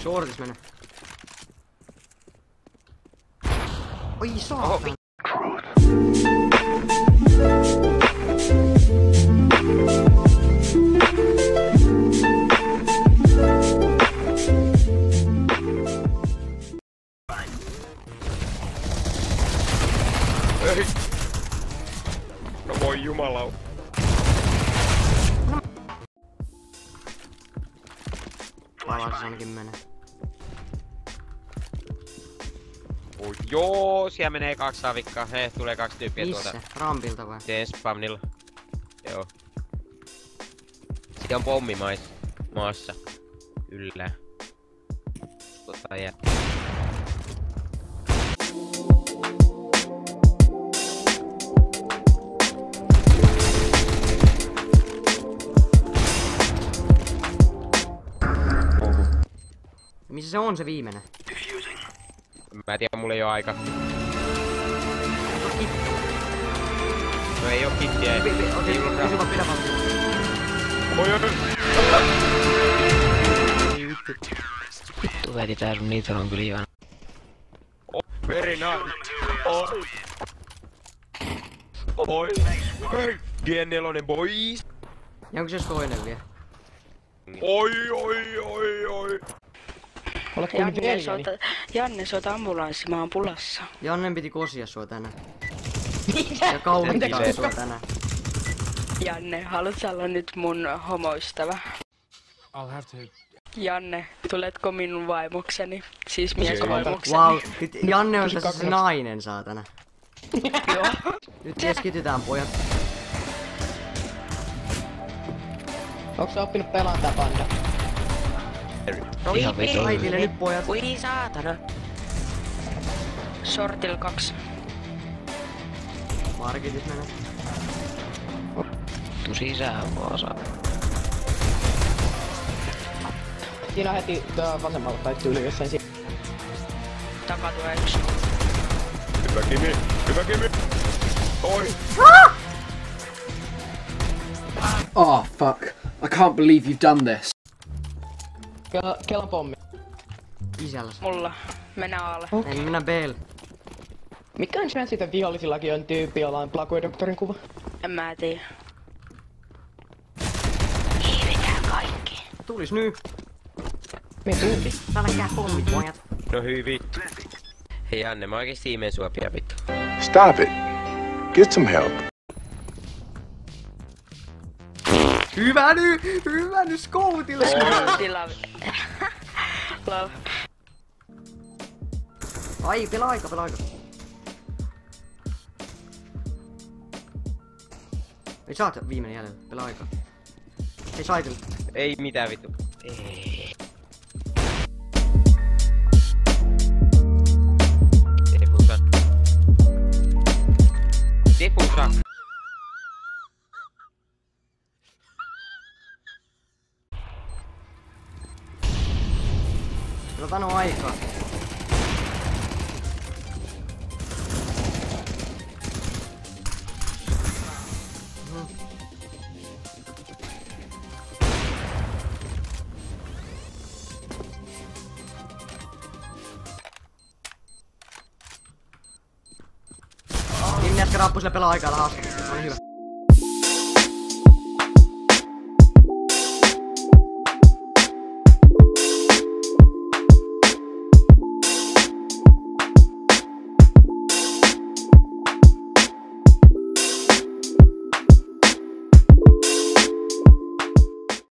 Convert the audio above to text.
Shortis mene. Oi saatana. Ei. No voi jumala. Palas ainakin menee. Oh, joo, siellä menee 2 saavikkaa. He, tulee 2 tyyppiä Missä? tuolta. Rampilta vai? Teen spamnilla. Joo. Siinä on pommi maassa. Kyllä. Jää. Missä se on se viimeinen? Mä en tiedä, mulla ei oo aika. No ei oo kittiä. Okei, kysy vaan pidä valtaa. Oi. Ei vittu. Vittu veti tää sun nitro on kyllä ihan. Very nice. Oi. Hei. G4 boys. Ja onko se toinen vielä? Oi. Oletko nyt veljeni? Janne, soita ambulanssi, mä oon pulassa. Jannen piti kosia sua tänään. Ja kaunittaa sua tänään. Janne, haluat sä olla nyt mun homoystävä? I'll have to. Janne, tuletko minun vaimokseni? Siis miesvaimokseni. Wow, nyt Janne on tässä se nainen saatana. Joo. Nyt keskitytään pojat. Onko sä oppinut pelaan tää panda? Ihan vittu. Kaikille nyt pojat. Ui saatana. Sortil 2. Marketit menee. Tuu sisään vaan saa. Siinä on heti vasemmalla tai tyyli jossain siinä. Takatua 1. Hyvä Kimi. Oi. Oh fuck. I can't believe you've done this. Kelan pommi. Isällä. Mulla. Mennä alle. Ei mennä B:lle. Mikä on chance, että vihollisillakin on tyyppi, jolla on Plague-doktorin kuva? En mä tiedä. Tulis nyt. Me tuupi. Älkää pommit pojat. No hyi vittu. Hei Janne, mä oikeesti ihmeen sua pian vittu. Stop it. Get some help. Hyvä nyt Scoutille. Tila. Lol. Ai, pelaa aika. Ei saat viimeinen jäljellä, pelaa aika. Ei saitella. Ei mitään vittu. Ei. Defusa. Otan on aikaa. Niin äsken rappusille pelaa aikaa haastattelussa, on hyvä.